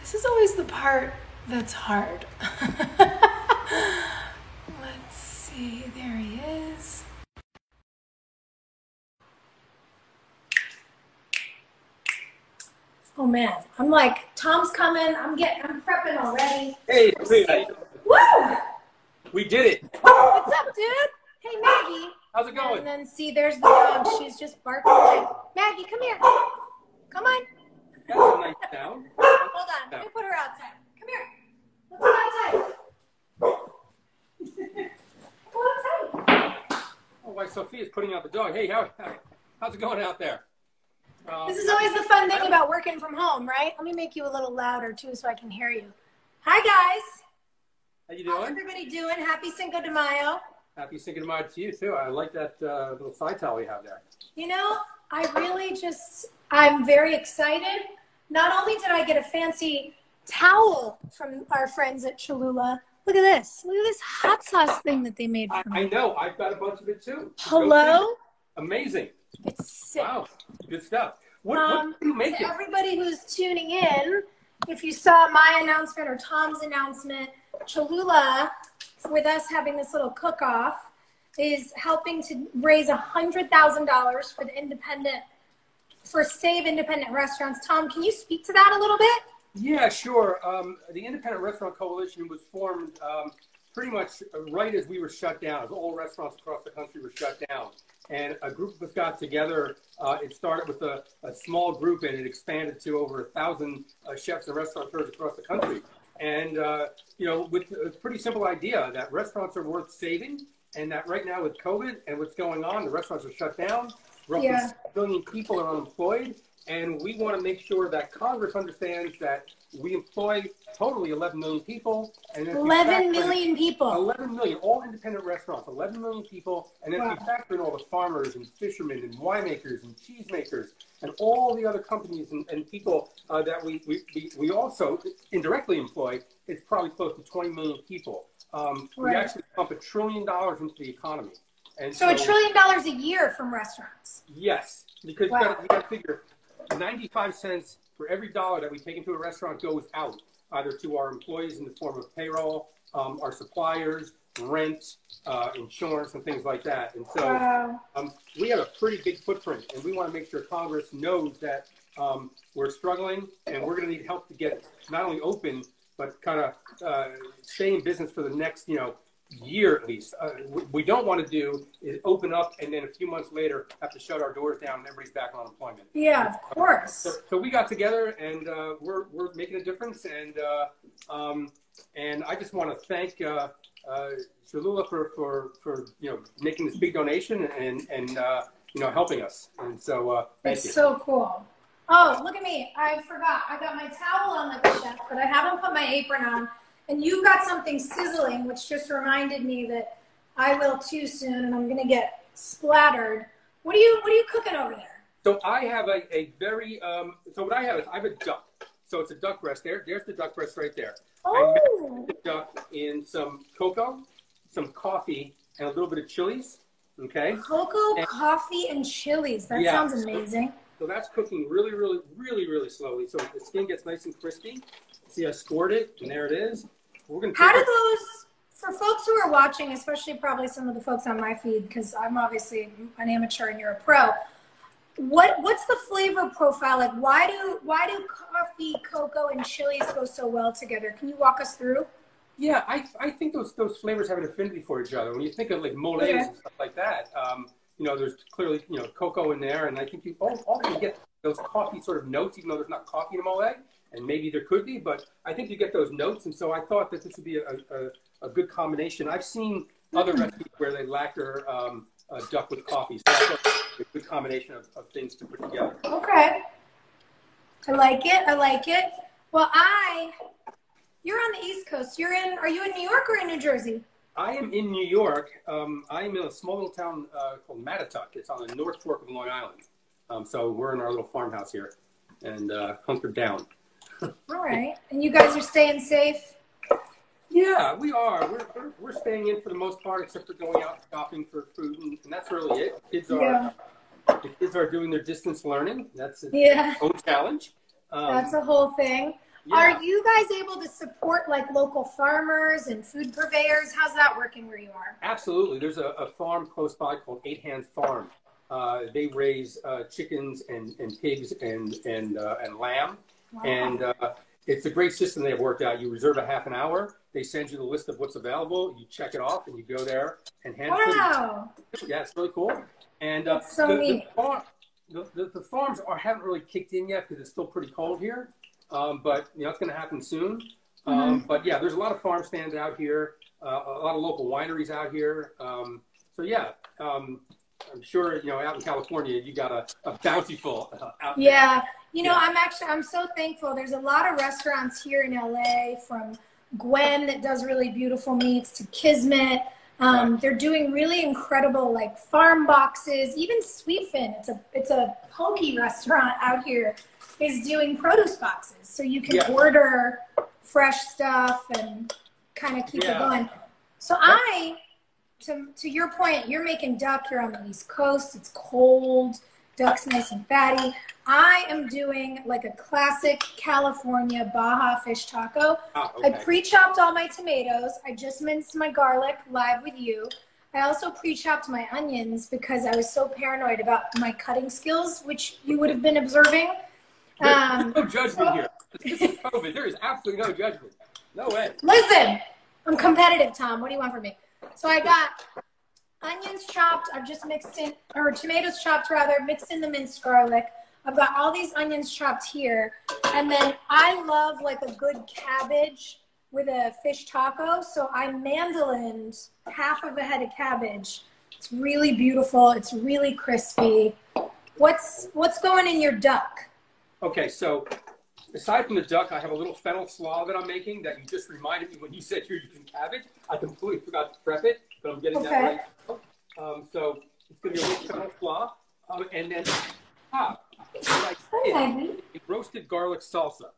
This is always the part that's hard. Let's see, there he is. Oh man, I'm like, Tom's coming. I'm prepping already. Hey, Sophia, how you doing? Woo! We did it. What's up, dude? Hey, Maggie. How's it going? And then see, there's the dog. She's just barking away. Maggie, come here. Come on. That's a nice sound. Hold on. Let me put her outside. Come here. Let's go outside. Go outside. Oh, why Sophia's putting out the dog. Hey, how's it going out there? This is always the fun thing about working from home, right? Let me make you a little louder, too, so I can hear you. Hi, guys. How you doing? How's everybody doing? Happy Cinco de Mayo. Happy Cinco de Mayo to you, too. I like that little side towel you have there. You know, I'm very excited. Not only did I get a fancy towel from our friends at Cholula. Look at this. Look at this hot sauce thing that they made for me. I know. I've got a bunch of it, too. Hello? Amazing. It's sick. Wow. Good stuff. What are you making? To everybody who's tuning in, if you saw my announcement or Tom's announcement, Cholula, with us having this little cook-off, is helping to raise $100,000 for Save Independent Restaurants. Tom, can you speak to that a little bit? Yeah, sure. The Independent Restaurant Coalition was formed pretty much right as we were shut down, as all restaurants across the country were shut down. And a group of us got together. It started with a small group, and it expanded to over 1,000 chefs and restaurateurs across the country. And, you know, with a pretty simple idea that restaurants are worth saving, and that right now with COVID and what's going on, the restaurants are shut down. Roughly 6 million people are unemployed. And we want to make sure that Congress understands that we employ totally 11 million people. And 11 million people. 11 million, all independent restaurants, 11 million people. And then we factor in all the farmers and fishermen and winemakers and cheesemakers and all the other companies and people that we also indirectly employ. It's probably close to 20 million people. We actually pump $1 trillion into the economy. And so $1 trillion a year from restaurants? Yes, because you got to figure 95 cents for every dollar that we take into a restaurant goes out, either to our employees in the form of payroll, our suppliers, rent, insurance, and things like that. And so we have a pretty big footprint, and we want to make sure Congress knows that we're struggling, and we're going to need help to get not only open, but kind of stay in business for the next, year at least. What we don't want to do is open up and then a few months later have to shut our doors down and everybody's back on employment. Yeah, of course. So we got together and we're making a difference, and I just want to thank Cholula for making this big donation and helping us. And so thank you. It's so cool. Oh, look at me. I forgot. I got my towel on like a chef, but I haven't put my apron on. And you've got something sizzling, which just reminded me that I will too soon, and I'm going to get splattered. What are you cooking over there? So I have a very what I have is I have a duck. So it's a duck breast. There's the duck breast right there. Oh. I mixed the duck in some cocoa, some coffee, and a little bit of chilies. Okay. Cocoa, coffee, and chilies. That sounds amazing. So that's cooking really, really, really, really slowly. So the skin gets nice and crispy. See, I scored it, and there it is. We're gonna. How do those, for folks who are watching, especially probably some of the folks on my feed, because I'm obviously an amateur and you're a pro. What's the flavor profile like? Why do coffee, cocoa, and chilies go so well together? Can you walk us through? Yeah, I think those flavors have an affinity for each other. When you think of like moles and stuff like that, there's clearly cocoa in there, and I think you often get those coffee sort of notes, even though there's not coffee in a mole. And maybe there could be, but I think you get those notes. And so I thought that this would be a good combination. I've seen other recipes where they lacquer a duck with coffee. So I thought it was a good combination of things to put together. Okay. I like it. Well, you're on the East Coast. Are you in New York or in New Jersey? I am in New York. I'm in a small little town called Mattituck. It's on the North Fork of Long Island. So we're in our little farmhouse here and hunkered down. All right. And you guys are staying safe? Yeah, we are. We're staying in for the most part, except for going out shopping for food, and that's really it. The kids are doing their distance learning. That's its own challenge. That's a whole thing. Yeah. Are you guys able to support like local farmers and food purveyors? How's that working where you are? Absolutely. There's a farm close by called Eight Hands Farm. They raise chickens and pigs and lamb. Wow. And it's a great system they have worked out. You reserve a half an hour. They send you the list of what's available. You check it off, and you go there and hand it. Wow. Yeah, it's really cool. And That's so neat. The farms haven't really kicked in yet because it's still pretty cold here. But it's going to happen soon. But yeah, there's a lot of farm stands out here, a lot of local wineries out here. So yeah, I'm sure out in California you got a bountiful out there. Yeah, I'm so thankful. There's a lot of restaurants here in LA, from Gwen that does really beautiful meats to Kismet. They're doing really incredible like farm boxes. Even Sweetfin, it's a poke restaurant out here, is doing produce boxes, so you can order fresh stuff and kind of keep it going. So to your point, you're making duck here on the East Coast. It's cold. Duck's nice and fatty. I am doing like a classic California Baja fish taco. Oh, okay. I pre-chopped all my tomatoes. I just minced my garlic live with you. I also pre-chopped my onions because I was so paranoid about my cutting skills, which you would have been observing. There's no judgment here. This is COVID. There is absolutely no judgment. No way. Listen, I'm competitive, Tom. What do you want from me? So I got onions chopped. I've just mixed in, or tomatoes chopped rather, mixed in the minced garlic. I've got all these onions chopped here. And then I love like a good cabbage with a fish taco. So I mandolined half of a head of cabbage. It's really beautiful. It's really crispy. What's going in your duck? Okay, so aside from the duck, I have a little fennel slaw that I'm making that you just reminded me when you said you're using cabbage. I completely forgot to prep it, but I'm getting that right now. So it's going to be a little fennel slaw. And then a roasted garlic salsa.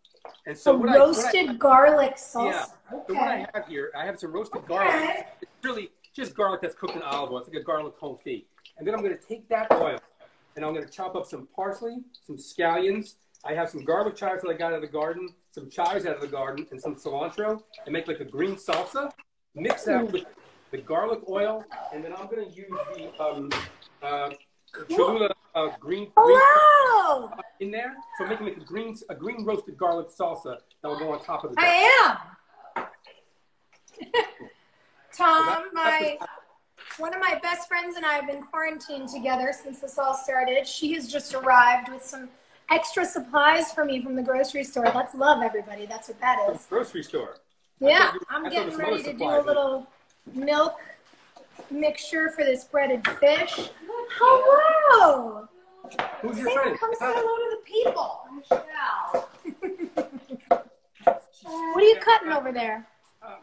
And so garlic salsa. Yeah. Okay. So what I have here, I have some roasted garlic. It's really just garlic that's cooked in olive oil. It's like a garlic confit. And then I'm going to take that oil and I'm going to chop up some parsley, some scallions. I have some garlic chives that I got out of the garden, some chives out of the garden, and some cilantro, and make like a green salsa. Mix that with the garlic oil, and then I'm going to use the Cholula green in there. So I'm making like a green roasted garlic salsa that will go on top of the. I am. Tom, one of my best friends and I have been quarantined together since this all started. She has just arrived with some extra supplies for me from the grocery store. Let's love everybody. That's what that is. Grocery store. Yeah, I'm getting ready to do a little milk mixture for this breaded fish. Hello. Who's your friend? Come say hello to the people. What are you cutting over there?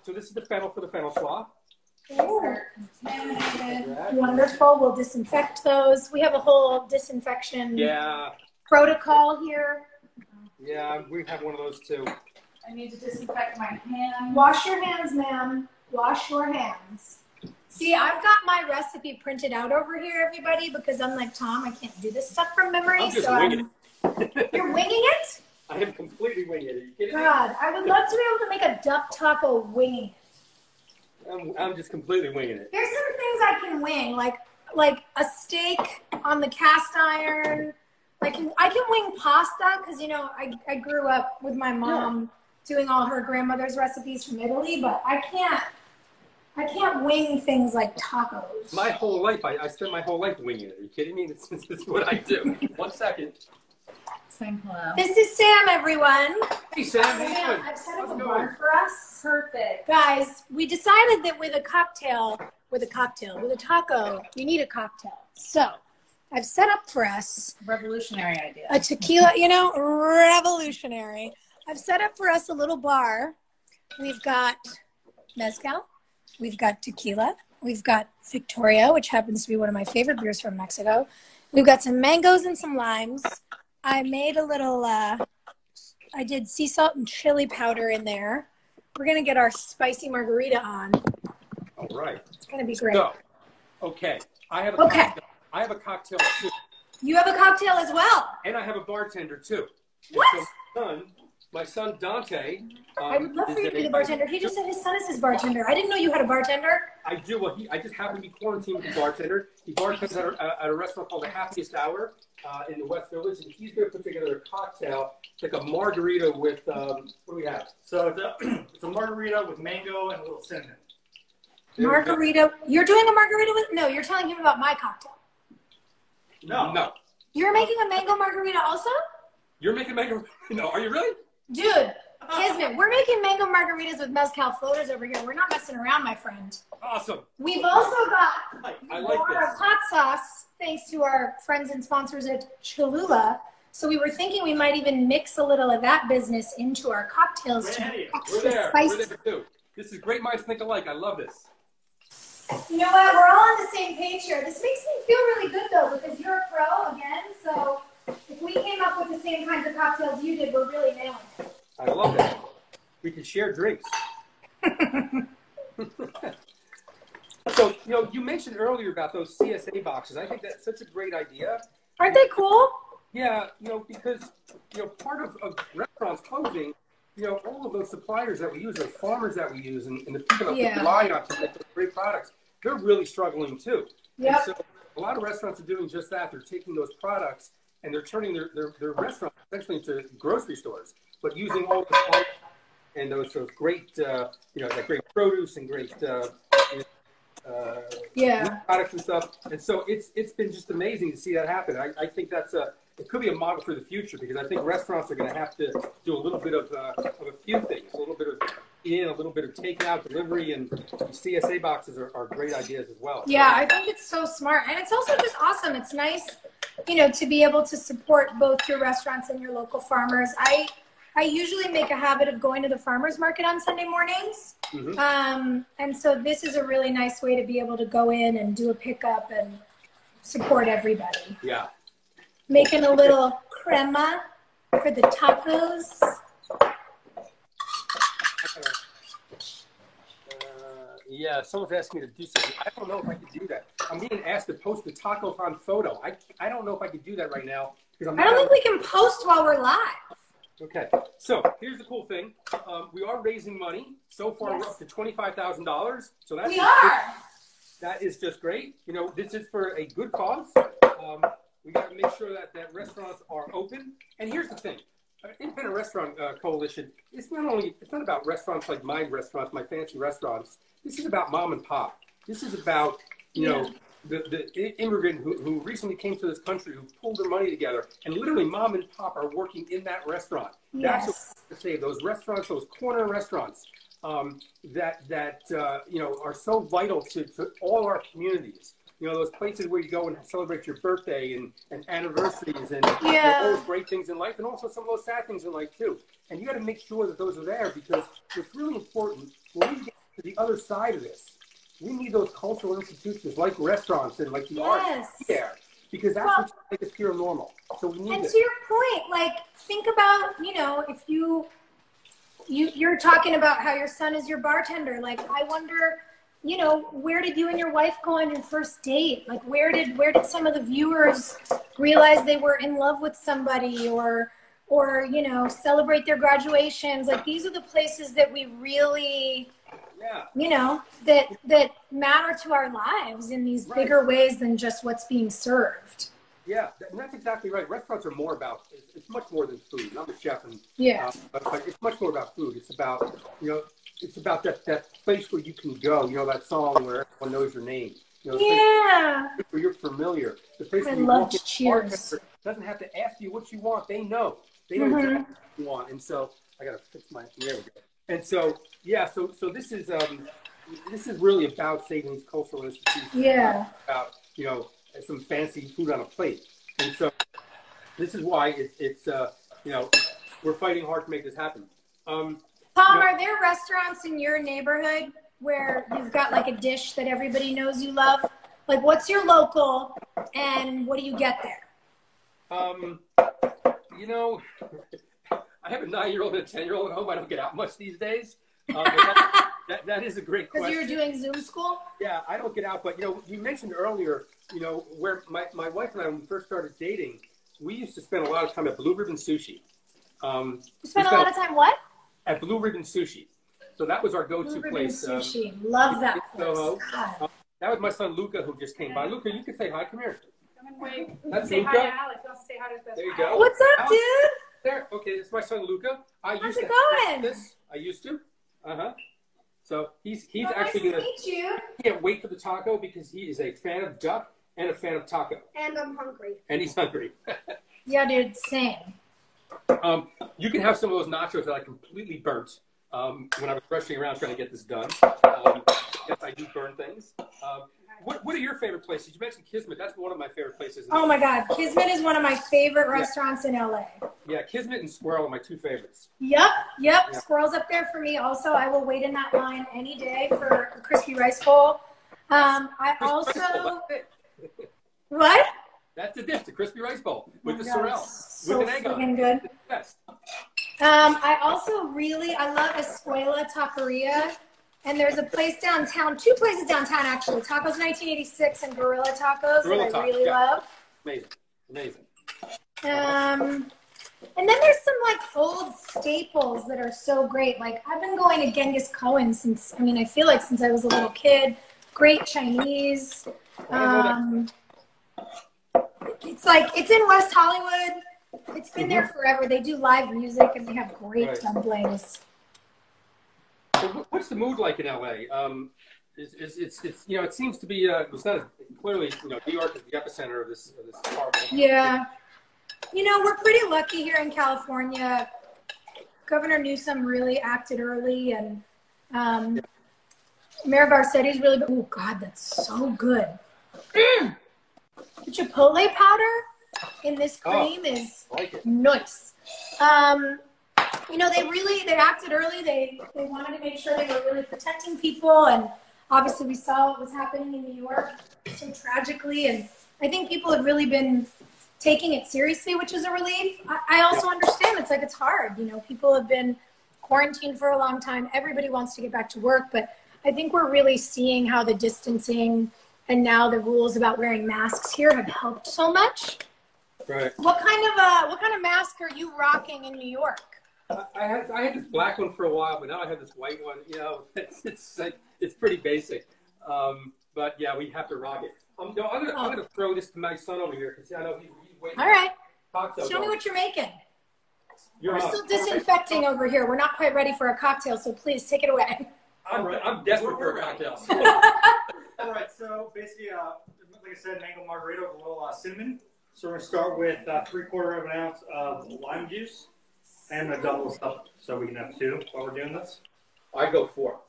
So this is the fennel for the fennel slaw. Wonderful. We'll disinfect those. We have a whole disinfection protocol here. Yeah, we have one of those too. I need to disinfect my hands. Wash your hands, ma'am. Wash your hands. See, I've got my recipe printed out over here, everybody, because I'm like, Tom, I can't do this stuff from memory. I'm just winging it. You're winging it? I am completely winging it. Are you kidding me? God, I would love to be able to make a duck taco winging it. I'm just completely winging it. There's some things I can wing, like a steak on the cast iron. I can wing pasta because I grew up with my mom doing all her grandmother's recipes from Italy, but I can't wing things like tacos. My whole life, I spent my whole life winging it. Are you kidding me? This is what I do. 1 second. Saying hello. This is Sam, everyone. Hey, Sam. How you doing? I've set up a bar for us. Perfect. Guys, we decided that with a taco, you need a cocktail. So I've set up for us Revolutionary idea. a tequila, revolutionary. I've set up for us a little bar. We've got mezcal. We've got tequila. We've got Victoria, which happens to be one of my favorite beers from Mexico. We've got some mangoes and some limes. I made a little, I did sea salt and chili powder in there. We're going to get our spicy margarita on. All right. It's going to be great. So, okay. I have a cocktail too. You have a cocktail as well. And I have a bartender too. What? And so my son my son Dante. I would love for you to be the bartender. He just said his son is his bartender. I didn't know you had a bartender. I do. Well, I just happened to be quarantined with a bartender. He bartends at a restaurant called the Happiest Hour in the West Village, and he's going to put together a cocktail. It's like a margarita with, what do we have? So it's a margarita with mango and a little cinnamon. Margarita. You're doing a margarita with? No, you're telling him about my cocktail. No. You're making a mango margarita also? You're making mango? No, are you really? Dude, Kismet, we're making mango margaritas with mezcal floaters over here. We're not messing around, my friend. Awesome. We've also got I like more this. hot sauce, thanks to our friends and sponsors at Cholula. So we were thinking we might even mix a little of that business into our cocktails to make We're extra there. spicy. We're there too. This is great minds think alike. I love this. You know what? We're all on the same page here. This makes me feel really good, though, because you're a pro, again. So if we came up with the same kinds of cocktails you did, we're really nailing it. I love that. We can share drinks. So, you mentioned earlier about those CSA boxes. I think that's such a great idea. Aren't they cool? Yeah, because, part of restaurants closing, all of those suppliers that we use, those farmers that we use, and the people that we rely on to make those great products, they're really struggling too. Yep. And so a lot of restaurants are doing just that. They're taking those products and they're turning their restaurants essentially into grocery stores, but using all the and those great, that great produce and great products and stuff. And so it's been just amazing to see that happen. I think it could be a model for the future, because I think restaurants are going to have to do a little bit of a few things, a little bit of a little bit of takeout, delivery, and CSA boxes are great ideas as well. Yeah, I think it's so smart. And it's also just awesome. It's nice, to be able to support both your restaurants and your local farmers. I usually make a habit of going to the farmers market on Sunday mornings. Mm-hmm. And so this is a really nice way to be able to go in and do a pickup and support everybody. Yeah. Making a little crema for the tacos. Yeah, someone's asking me to do something. I don't know if I could do that. I'm being asked to post the TacoCon photo. I don't know if I could do that right now. I don't think we can post while we're live. Okay, so here's the cool thing. We are raising money. So far, we're up to $25,000. So that is just great. This is for a good cause. We got to make sure that restaurants are open. And here's the thing. Independent Restaurant Coalition, it's not about restaurants like my restaurants, my fancy restaurants. This is about mom and pop. This is about, the immigrant who recently came to this country, who pulled their money together, and literally mom and pop are working in that restaurant. Yes. That's what I have to say. Those restaurants, those corner restaurants, that are so vital to all our communities. Those places where you go and celebrate your birthday and anniversaries and all those great things in life, and also some of those sad things in life too. And you got to make sure that those are there, because it's really important when we get to the other side of this. We need those cultural institutions like restaurants and like the arts there, because that's what makes us feel normal. So we need And to your point, think about, if you're talking about how your son is your bartender. I wonder, where did you and your wife go on your first date? Where did some of the viewers realize they were in love with somebody, or celebrate their graduations? These are the places that we really, that matter to our lives in these bigger ways than just what's being served. Yeah, and that's exactly right. Restaurants are more about, it's much more than food. I'm a chef, and but it's much more about food. It's about, it's about that place where you can go, that song where everyone knows your name. Where you're familiar. The place where you walk in, Cheers doesn't have to ask you what you want. They know. They know exactly what you want. And so I gotta fix there we go. And so so this is really about saving these cultural institutions. Yeah. About some fancy food on a plate. And so this is why it's we're fighting hard to make this happen. Tom, are there restaurants in your neighborhood where you've got a dish that everybody knows you love? What's your local, and what do you get there? I have a 9-year-old and a 10-year-old at home. I don't get out much these days. That is a great question. Because you were doing Zoom school? Yeah, I don't get out. But, you mentioned earlier, where my wife and I, when we first started dating, we used to spend a lot of time at Blue Ribbon Sushi. You spent a lot of time what? At Blue Ribbon Sushi. So that was our go-to Blue place. Ribbon Sushi. Love that place. That was my son Luca who just came by. Luca, you can say hi. Come here. Come and wave. That's Say Luca. hi to Alex. Don't say hi to the best There you friend. go. What's up, Alex, dude? There. Okay, it's my son Luca. How's used it to going? have this. I used to. So he's Well, actually nice gonna. to meet you. Can't wait for the taco because he is a fan of duck and a fan of taco. And I'm hungry. And he's hungry. Yeah, dude, same. You can have some of those nachos that I completely burnt when I was rushing around trying to get this done. Yes, I do burn things. What are your favorite places? You mentioned Kismet. That's one of my favorite places. Oh my God, Kismet is one of my favorite restaurants in LA. Yeah, Kismet and Squirrel are my two favorites. Yep. Yeah. Squirrel's up there for me. Also, I will wait in that line any day for a crispy rice bowl. I also what? That's the dish, the crispy rice bowl with the God, sorrel, so with an egg on it. good. It's the best. I also I love Escuela Taqueria. And there's a place downtown, two places downtown actually, Tacos 1986 and Gorilla Tacos that I really love. Amazing. And then there's some like old staples that are so great. Like I've been going to Genghis Cohen since I feel like since I was a little kid. Great Chinese. It's in West Hollywood. It's been there forever. They do live music and they have great dumplings. So what's the mood like in LA? It's it seems to be it's not clearly New York is the epicenter of this horrible. Yeah, we're pretty lucky here in California. Governor Newsom really acted early, and Mayor Garcetti's really. Oh God, that's so good. The chipotle powder in this cream is nice. They acted early. They wanted to make sure they were really protecting people. And obviously we saw what was happening in New York so tragically. And I think people have really been taking it seriously, which is a relief. I also understand it's hard. People have been quarantined for a long time. Everybody wants to get back to work. But I think we're really seeing how the distancing and now the rules about wearing masks here have helped so much. Right. What kind of mask are you rocking in New York? I had this black one for a while, but now I have this white one. It's pretty basic, but yeah, we have to rock it. I'm gonna throw this to my son over here because I know he's waiting. All right. Cocktail Show me what you're making. We're still disinfecting over here. We're not quite ready for a cocktail, so please take it away. I'm desperate for a cocktail. All right, so basically, like I said, mango margarita with a little cinnamon. So we're gonna start with 3/4 of an ounce of lime juice. And a double stuff, so we can have two while we're doing this. I go 4.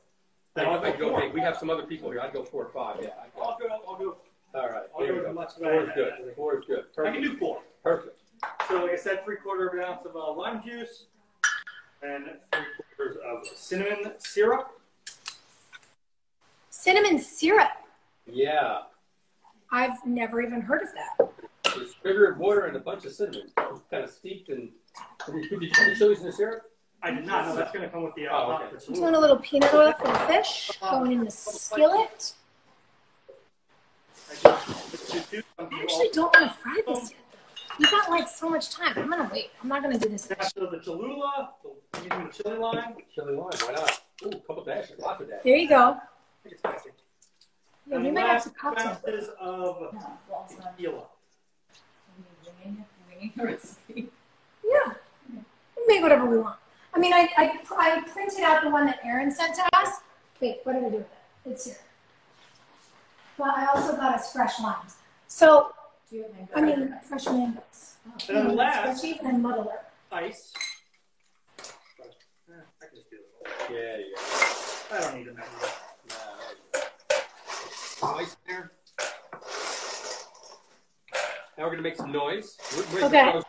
I'll go 4. Hey, we have some other people here. I'd go 4 or 5. Yeah. I'll go. All right. I'll go as much as 4 is good. 4 is good. Perfect. I can do 4. Perfect. So like I said, 3/4 of an ounce of lime juice, and 3/4 of cinnamon syrup. Cinnamon syrup. Yeah. I've never even heard of that. It's sugar and water and a bunch of cinnamon. It's kind of steeped in. Did you put the chilies in the syrup? I did not know that's going to come with the. Okay. Just want a little peanut oil for the fish going in the skillet. I actually don't want to fry this yet. You got so much time. I'm gonna wait. I'm not gonna do this. So the Cholula, using the chili lime. Chili lime, why not? Ooh, a couple dashes, lots of dashes. There you go. I think it's fancy. Yeah, we might have to cocktail. Ounces of tequila. Yeah, we make whatever we want. I printed out the one that Aaron sent to us. Wait, what did I do with it? It's here. Well, I also got us fresh limes. So, fresh mangoes. And then last, and muddler. ice. I can just do this. Yeah. I don't need a mango. Ice there. Now we're gonna make some noise. Okay.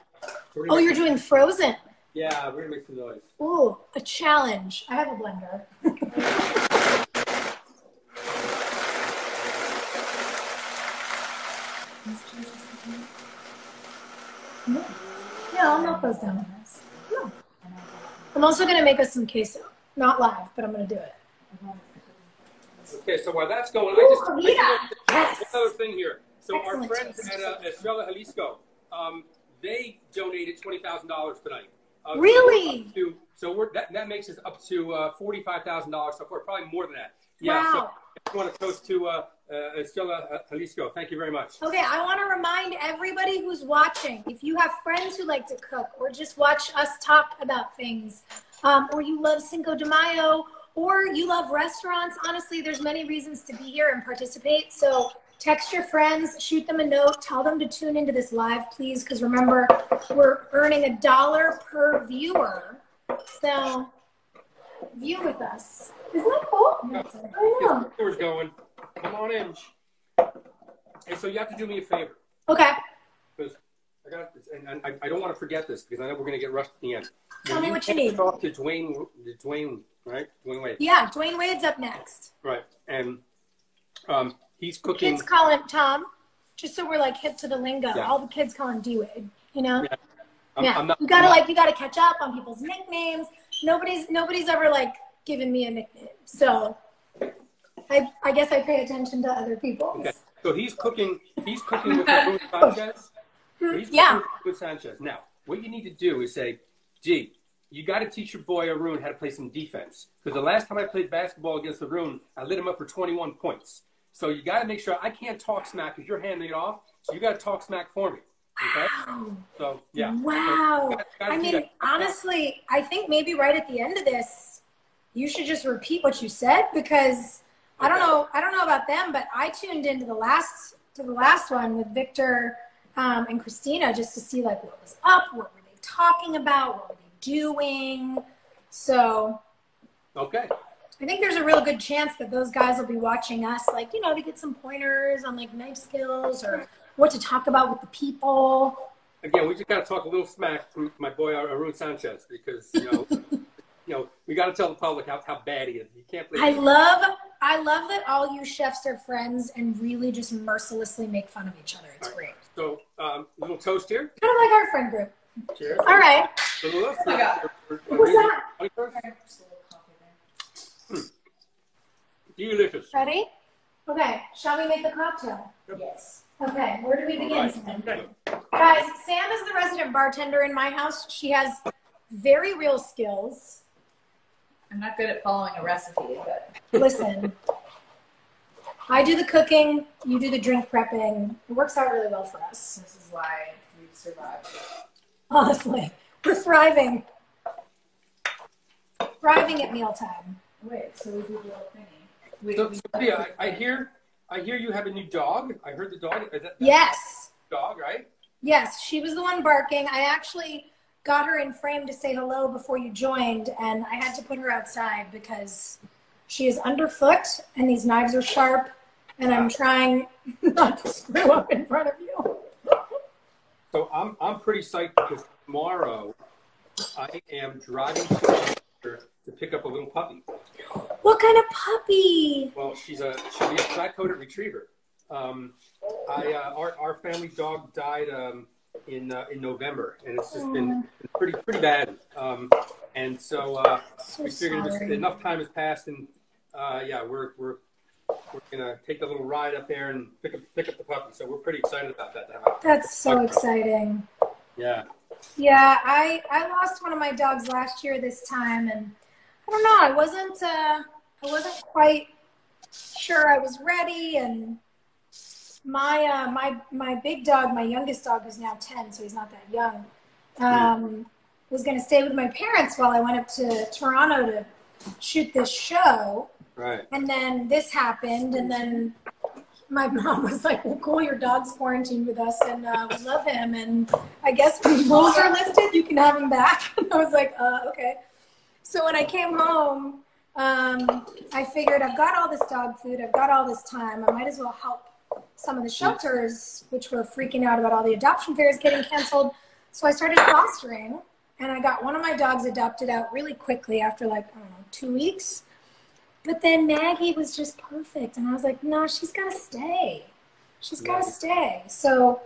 Oh, you're doing frozen. Yeah, we're gonna make some noise. Ooh, a challenge. I have a blender. Yeah, I'll melt those down. No. I'm also gonna make us some queso. Not live, but I'm gonna do it. Okay, so while that's going, Yes. another thing here. So Excellent. Our friends at Estrella Jalisco, they donated $20,000 tonight. Really? That makes us up to $45,000 so far, probably more than that. Yeah. Wow. So I want to toast to Estela Jalisco. Thank you very much. Okay, I want to remind everybody who's watching, if you have friends who like to cook or just watch us talk about things, or you love Cinco de Mayo, or you love restaurants, honestly, there's many reasons to be here and participate. So text your friends, shoot them a note, tell them to tune into this live, please, because remember, we're earning $1 per viewer. So view with us. Isn't that cool? Yeah. I know. Viewers going. Come on in. And so you have to do me a favor. Okay. Because I got this, and I don't want to forget this because I know we're going to get rushed at the end. Tell me what you need. Talk to Dwayne, right? Dwayne Wade. Yeah, Dwayne Wade's up next. Right, and he's cooking. Kids call him Tom, just so we're like hip to the lingo. Yeah. All the kids call him D Wade. You know? Yeah. You gotta catch up on people's nicknames. Nobody's ever like given me a nickname, so I guess I pay attention to other people. Okay. So he's cooking with Sanchez. He's Yeah. cooking with Sanchez. Now, what you need to do is say, gee, you got to teach your boy Arun how to play some defense. Because the last time I played basketball against Arun, I lit him up for 21 points. So you got to make sure I can't talk smack because you're handing it off. So you got to talk smack for me. Okay? Wow. So, yeah. Wow. So, gotta I do mean, that. honestly, I think maybe right at the end of this, you should just repeat what you said because I don't know about them, but I tuned into the last one with Victor and Christina just to see like what was up, what were they talking about, what were they doing. So Okay. I think there's a real good chance that those guys will be watching us, like, you know, to get some pointers on like knife skills or what to talk about with the people. Again, we just got to talk a little smack from my boy Arun Sanchez because, we got to tell the public how bad he is. You can't believe I love that all you chefs are friends and really just mercilessly make fun of each other. It's great. So, little toast here. Kind of like our friend group. Cheers. All right. Oh my God. What's that? Delicious. Ready? Okay. Shall we make the cocktail? Yes. Okay. Where do we begin, Right. Sam? Okay. Guys, Sam is the resident bartender in my house. She has very real skills. I'm not good at following a recipe, but Listen, I do the cooking, you do the drink prepping. It works out really well for us. this is why we've survived. Honestly, we're thriving. Thriving at mealtime. Wait, so we do the little thingy. So, Sophia, I hear you have a new dog. I heard the dog. Is that Yes. dog, right? Yes, she was the one barking. I actually got her in frame to say hello before you joined, and I had to put her outside because she is underfoot, and these knives are sharp, and I'm trying not to screw up in front of you. So I'm pretty psyched because tomorrow I am driving to pick up a little puppy. What kind of puppy? Well, she'll be a flat-coated retriever. Our family dog died in November, and it's just been pretty bad. And so we figured enough time has passed, and we're gonna take the little ride up there and pick up the puppy. So we're pretty excited about that. That's so exciting. Yeah. Yeah, I lost one of my dogs last year this time, and I don't know. I wasn't quite sure I was ready, and my big dog, my youngest dog, who's now 10, so he's not that young, was going to stay with my parents while I went up to Toronto to shoot this show. Right. And then this happened, and then my mom was like, well, cool, your dog's quarantined with us, and we love him, and I guess when rules are lifted, you can have him back. And I was like, okay. So when I came home, I figured I've got all this dog food, I've got all this time, I might as well help some of the shelters, which were freaking out about all the adoption fairs getting canceled. So I started fostering, and I got one of my dogs adopted out really quickly after 2 weeks. But then Maggie was just perfect, and I was like, no, she's got to stay. She's got to stay. So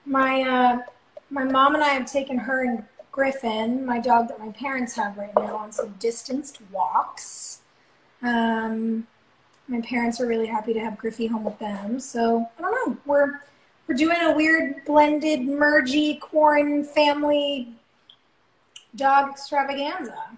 my mom and I have taken her and Griffin, my dog that my parents have right now, on some distanced walks. My parents are really happy to have Griffey home with them. So I don't know. We're doing a weird blended, mergy, quarantine family dog extravaganza.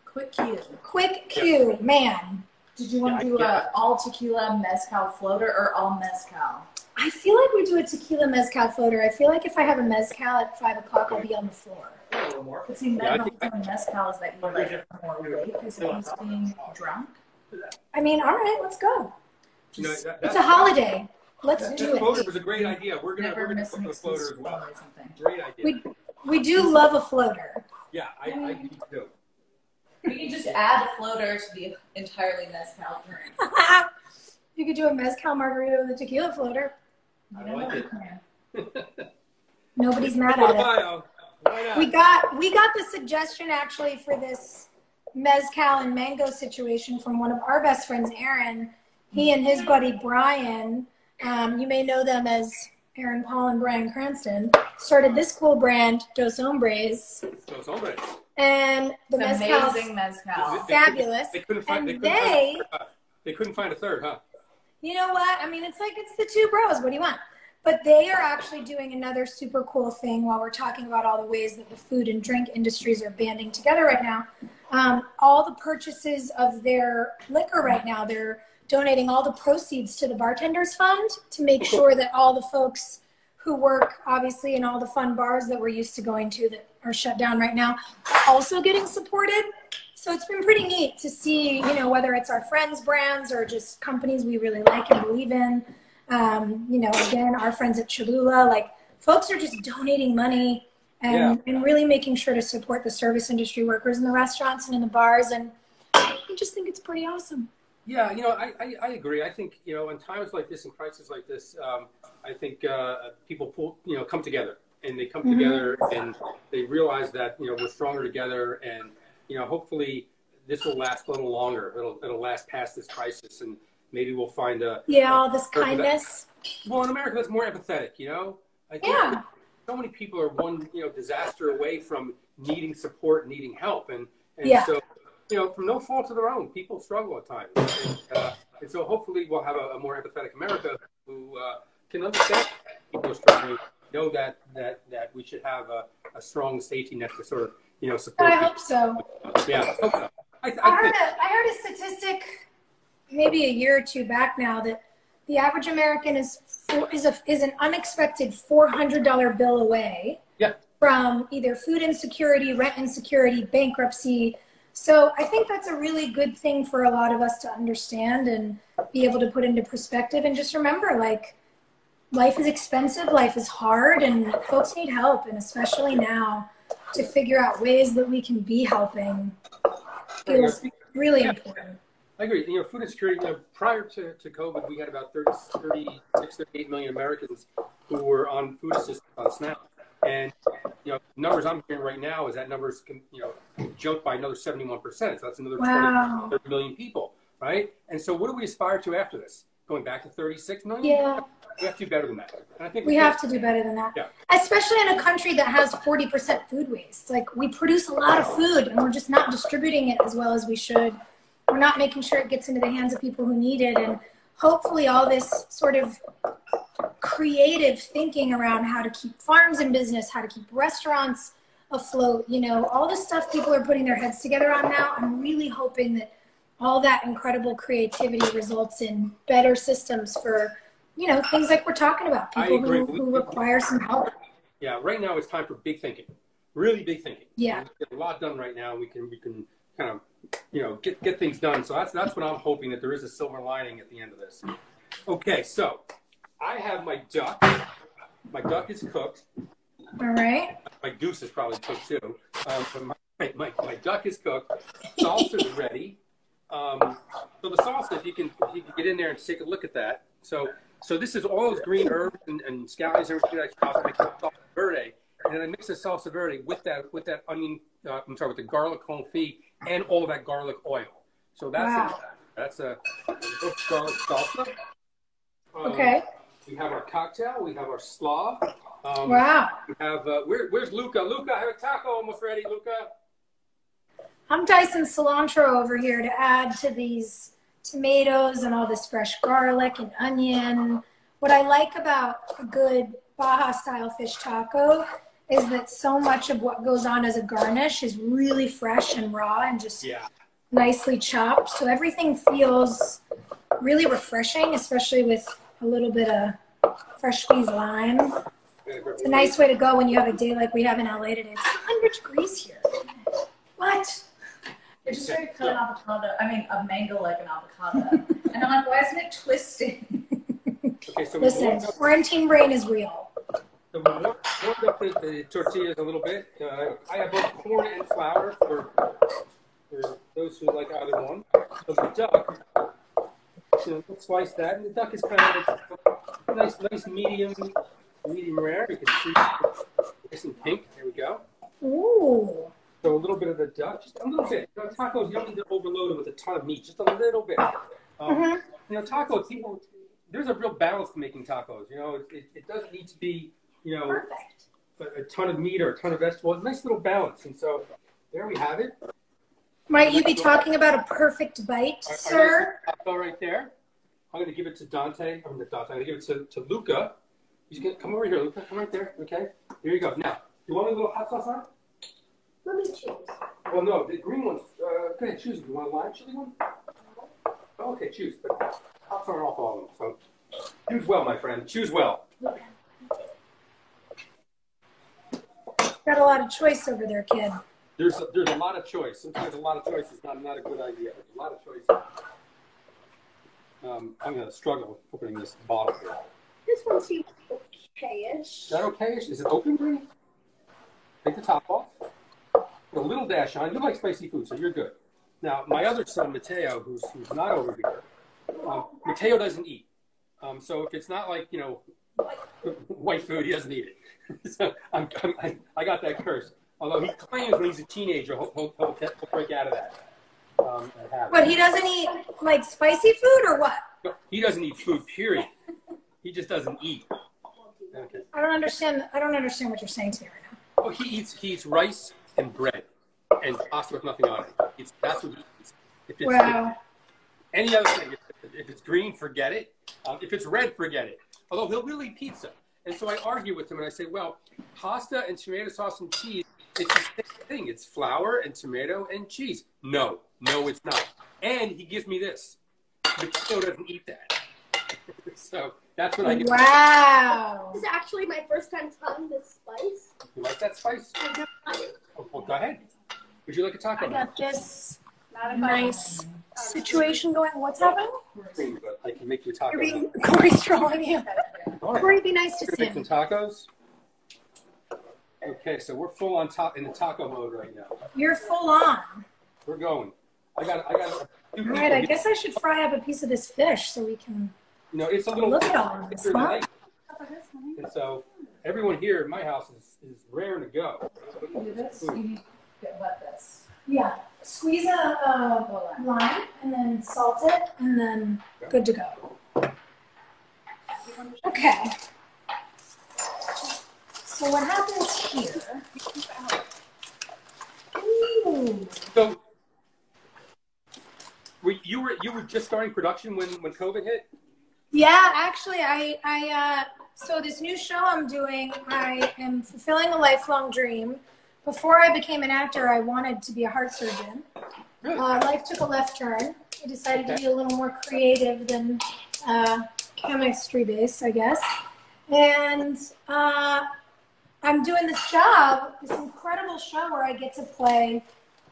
Quick cue. Quick cue, man. Did you want to do a all tequila mezcal floater or all mezcal? I feel like we do a tequila mezcal floater. I feel like if I have a mezcal at 5 o'clock, I'll be on the floor. A little more. But see, the whole thing with mezcal is that you like more awake because he's being drunk. I mean, all right, let's go. You know, It's a holiday. Let's do That floater it. was a great idea. We're gonna Never miss put an the excuse floater as to well. follow something. Great idea. We do love a floater. Yeah, I do too. We can just add a floater to the entirely mezcal drink. You could do a mezcal margarita with a tequila floater. I like it. Nobody's mad at it. Why not? We got the suggestion actually for this mezcal and mango situation from one of our best friends, Aaron. He and his buddy Brian, you may know them as Aaron Paul and Brian Cranston, started this cool brand, Dos Hombres. Dos Hombres. And the It's mezcal amazing mezcal. fabulous. They couldn't find a third, huh? You know what? I mean, it's like it's the two bros. What do you want? But they are actually doing another super cool thing while we're talking about all the ways that the food and drink industries are banding together right now. All the purchases of their liquor right now, they're donating all the proceeds to the Bartenders Fund to make sure that all the folks who work, obviously, in all the fun bars that we're used to going to that are shut down right now, are also getting supported. So it's been pretty neat to see, you know, whether it's our friends' brands or just companies we really like and believe in. You know, again, our friends at Cholula, like folks are just donating money and really making sure to support the service industry workers in the restaurants and in the bars. And I just think it's pretty awesome. Yeah, you know, I agree. I think, you know, in times like this, in crises like this, I think people come together, and they come together and they realize that, you know, we're stronger together, and, you know, hopefully this will last a little longer. It'll last past this crisis, and maybe we'll find all this kindness. Well, in America, that's more empathetic, you know? I think so many people are one, you know, disaster away from needing support, needing help. And so, you know, from no fault of their own, people struggle at times. And so hopefully we'll have a more empathetic America who can understand people are struggling, know that we should have a strong safety net to sort of, you know, support I people. hope so. Yeah, I hope so. I heard a statistic maybe a year or two back now that the average American is an unexpected $400 bill away from either food insecurity, rent insecurity, bankruptcy. So I think that's a really good thing for a lot of us to understand and be able to put into perspective, and just remember, like, life is expensive, life is hard, and folks need help, and especially now to figure out ways that we can be helping feels really important. I agree. You know, food insecurity, you know, prior to COVID, we had about 38 million Americans who were on food assistance on SNAP. And, you know, numbers I'm hearing right now is that numbers can, you know, jump by another 71%. So that's another 30 million people, right? And so what do we aspire to after this? Going back to 36 million? Yeah. We have to do better than that. And I think we have to do better than that. Yeah. Especially in a country that has 40% food waste. Like, we produce a lot of food and we're just not distributing it as well as we should. We're not making sure it gets into the hands of people who need it. And hopefully all this sort of creative thinking around how to keep farms in business, how to keep restaurants afloat, you know, all the stuff people are putting their heads together on now, I'm really hoping that all that incredible creativity results in better systems for, you know, things like we're talking about, people who require some help. Yeah, right now it's time for big thinking, really big thinking. Yeah. We get a lot done right now. We can kind of, you know, get things done. So that's what I'm hoping, that there is a silver lining at the end of this. Okay, so I have my duck. My duck is cooked. All right. My goose is probably cooked too. But my duck is cooked. Salsa is ready. So the salsa, if you can get in there and take a look at that. So this is all those green herbs and scallions and everything that I make salsa verde. And then I mix the salsa verde with that onion. With the garlic confit and all that garlic oil. So that's a garlic salsa. Okay. We have our cocktail. We have our slaw. Wow. We have where's Luca? Luca, I have a taco almost ready. Luca. I'm dicing cilantro over here to add to these tomatoes and all this fresh garlic and onion. What I like about a good Baja style fish taco is that so much of what goes on as a garnish is really fresh and raw and just nicely chopped. So everything feels really refreshing, especially with a little bit of fresh squeezed lime. It's a nice way to go when you have a day like we have in LA today. It's 100 degrees here. What? They're just trying to cut an avocado. I mean, a mango like an avocado. And I'm like, why isn't it twisting? Okay, so listen, quarantine brain is real. So we warmed up the tortillas a little bit. I have both corn and flour for those who like either one. So the duck, so let's slice that. And the duck is kind of nice medium rare. You can see nice and pink. Here we go. Ooh. So a little bit of the duck, just a little bit. You know, tacos, you don't need to overload them with a ton of meat, just a little bit. You know, tacos, there's a real balance to making tacos. You know, it doesn't need to be, you know, a ton of meat or a ton of vegetables. Nice little balance. And so there we have it. Might you be talking about a perfect bite, sir? Taco right there. I'm going to give it to Dante. I'm going to give it to Luca. He's going to come over here, Luca. Come right there. Okay. Here you go. Now, you want a little hot sauce on it? Let me choose. Well, no, the green one's, go ahead, choose. You want a lime chili one? Oh, okay, choose. But I'll turn off all of them. So choose well, my friend. Choose well. Got a lot of choice over there, kid. There's a lot of choice. Sometimes a lot of choice is not a good idea. There's a lot of choice. I'm going to struggle with opening this bottle here. This one seems okay-ish. Is that okay-ish? Is it open, Bree? Take the top off. Put a little dash on. You like spicy food, so you're good. Now, my other son, Mateo, who's not over here, Mateo doesn't eat. So if it's not like, you know, white food, he doesn't eat it. So I got that curse. Although he claims when he's a teenager, he'll break out of that. But he doesn't eat, like, spicy food or what? No, he doesn't eat food, period. He just doesn't eat. Okay. I don't understand what you're saying to me right now. Oh, he eats rice and bread and pasta with nothing on it. That's what he eats. If it's any other thing, if it's green, forget it. If it's red, forget it. Although he'll really eat pizza. And so I argue with him and I say, well, pasta and tomato sauce and cheese, it's the same thing. It's flour and tomato and cheese. No, it's not. And he gives me this. Mateo doesn't eat that. So that's what I get. Wow. This is actually my first time trying this spice. You like that spice? Oh, well, go ahead. Would you like a taco? I got this nice situation going. What's happening? I can make you a taco. Corey's trolling you. Right. Corey, be nice to see Make some tacos. Okay, so we're full on in the taco mode right now. You're full on. We're going. I got. All right, I guess I should fry up a piece of this fish so we can. You know, it's a little. Look at all of this, huh? And so everyone here in my house is raring to go. You can do this. You need to get wet this. Yeah. Squeeze a lime and then salt it and then good to go. Okay. So what happens here? Ooh. So you were just starting production when COVID hit? Yeah, actually, so this new show I'm doing, I am fulfilling a lifelong dream. Before I became an actor, I wanted to be a heart surgeon. Really? Life took a left turn. I decided to be a little more creative than chemistry based, I guess. And I'm doing this job, this incredible show where I get to play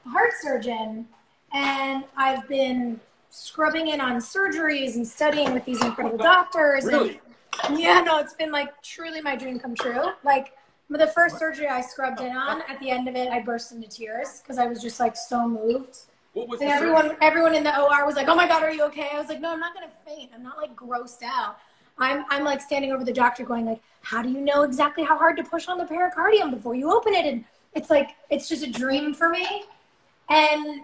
a heart surgeon. And I've been scrubbing in on surgeries and studying with these incredible doctors. Really? And, yeah, no, it's been like truly my dream come true. Like the first surgery I scrubbed in on, at the end of it, I burst into tears because I was just like so moved. What was and the everyone in the OR was like, "Oh my God, are you okay?" I was like, "No, I'm not gonna faint. I'm not like grossed out. I'm like standing over the doctor going like, how do you know exactly how hard to push on the pericardium before you open it?" And it's like, it's just a dream for me. And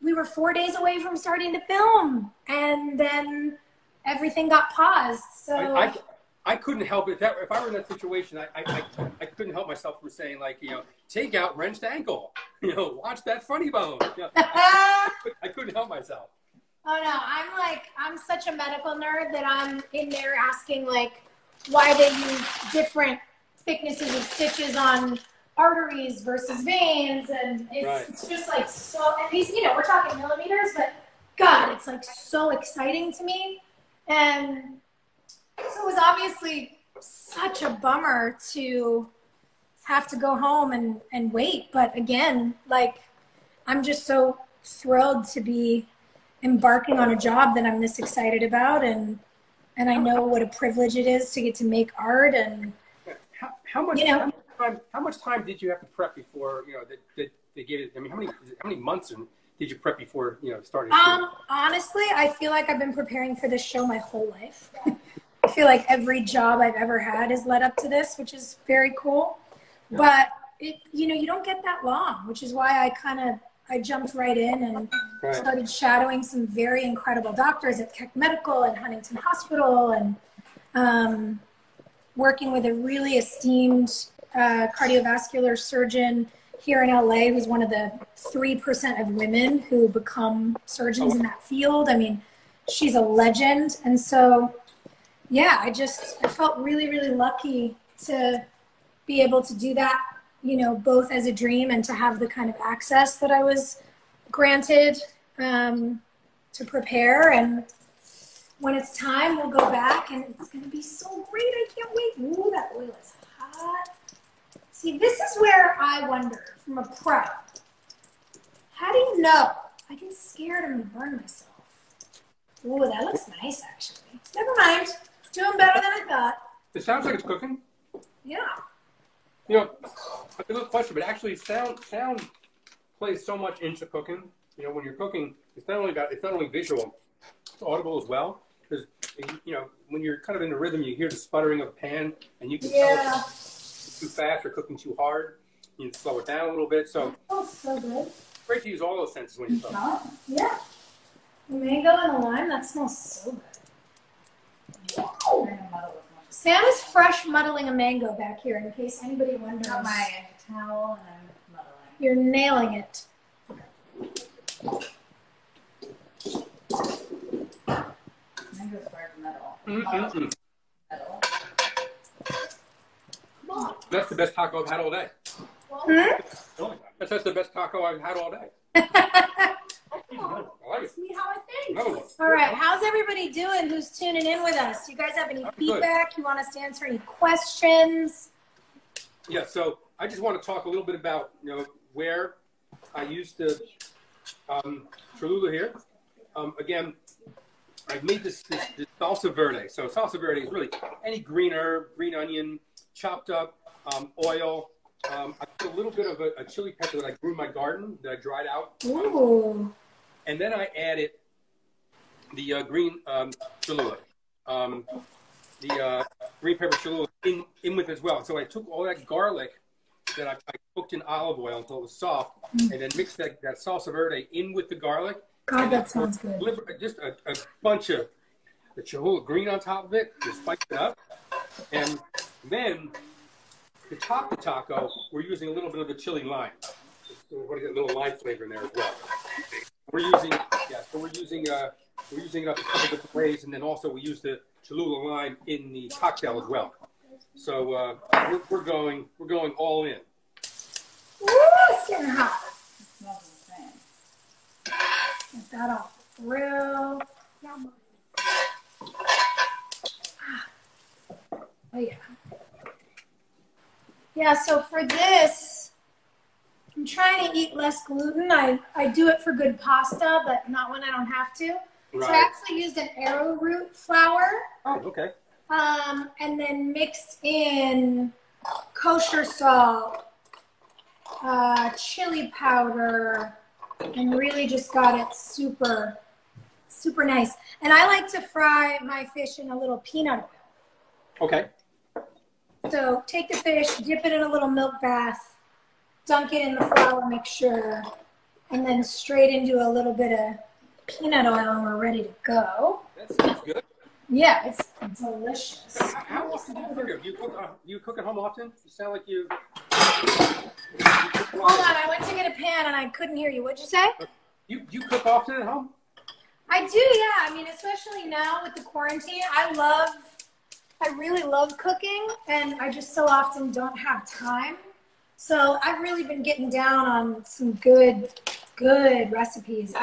we were 4 days away from starting to film, and then everything got paused. So I couldn't help it. If I were in that situation, I couldn't help myself from saying, like, you know, take out wrenched ankle. You know, watch that funny bone. You know, I couldn't help myself. Oh no, I'm such a medical nerd that I'm in there asking like why they use different thicknesses of stitches on arteries versus veins, and it's just like so. And these, you know, we're talking millimeters, but God, it's like so exciting to me. And so it was obviously such a bummer to have to go home and wait. But again, like, I'm just so thrilled to be embarking on a job that I'm this excited about, and I know what a privilege it is to get to make art. And how much, you know, how much time did you have to prep before, you know, that they gave it? I mean, how many months did you prep before, you know, starting? Honestly, I feel like I've been preparing for this show my whole life. I feel like every job I've ever had has led up to this, which is very cool. Yeah. But you know, you don't get that long, which is why I jumped right in and started shadowing some very incredible doctors at Keck Medical and Huntington Hospital, and working with a really esteemed cardiovascular surgeon here in LA, who's one of the 3% of women who become surgeons in that field. I mean, she's a legend. And so, yeah, I felt really, really lucky to be able to do that, you know, both as a dream and to have the kind of access that I was granted to prepare. And when it's time, we'll go back, and it's going to be so great. I can't wait. Ooh, that oil is hot. See, this is where I wonder, from a pro, how do you know? I get scared I'm going to burn myself. Ooh, that looks nice, actually. Never mind. Doing better than I thought. It sounds like it's cooking. Yeah. You know, a little question, but actually sound plays so much into cooking. You know, when you're cooking, it's not only visual, it's audible as well. Because, you know, when you're kind of in the rhythm, you hear the sputtering of the pan, and you can tell if it's too fast or cooking too hard. You can slow it down a little bit. So, so good. It's great to use all those senses when you're cooking. Yeah. The mango and the lime, that smells so good. Wow. Sam is fresh muddling a mango back here, in case anybody wonders. Got my towel and I'm muddling. You're nailing it. Mango's hard to muddle. Mm-hmm. Muddle. That's the best taco I've had all day. Hmm? That's the best taco I've had all day. I like it. See how I think. Another one. All right, how's everybody doing who's tuning in with us? You guys have any feedback? Good. You want us to answer any questions? Yeah, so I just want to talk a little bit about, you know, where I used the Cholula here. Again, I've made this salsa verde. So salsa verde is really any green herb, green onion, chopped up, oil. I put a little bit of a chili pepper that I grew in my garden that I dried out. Ooh. And then I added the green Cholula, the green pepper Cholula in with as well. So I took all that garlic that I cooked in olive oil until it was soft, and then mixed that salsa verde in with the garlic. God, that sounds good. Just a bunch of the Cholula green on top of it, just spice it up. And then to top the taco, we're using a little bit of the chili lime. So we're going to get a little lime flavor in there as well. We're using it up a couple different ways, and then also we use the Cholula lime in the cocktail as well. So we're going all in. Woo, it's getting hot. It smells insane. Get that off the grill. Oh yeah. Yeah, so for this, I'm trying to eat less gluten. I do it for good pasta, but not when I don't have to. Right. So I actually used an arrowroot flour. Oh, okay. And then mixed in kosher salt, chili powder, and really just got it super, super nice. And I like to fry my fish in a little peanut oil. Okay. So take the fish, dip it in a little milk bath, dunk it in the flour mixture, and then straight into a little bit of peanut oil, and we're ready to go. That sounds good. Yeah, it's delicious. How often do you cook? You cook at home often? You sound like you. Hold on, I went to get a pan and I couldn't hear you. What'd you say? You cook often at home? I do, yeah. I mean, especially now with the quarantine, I love I really love cooking, and I just so often don't have time. So I've really been getting down on some good recipes.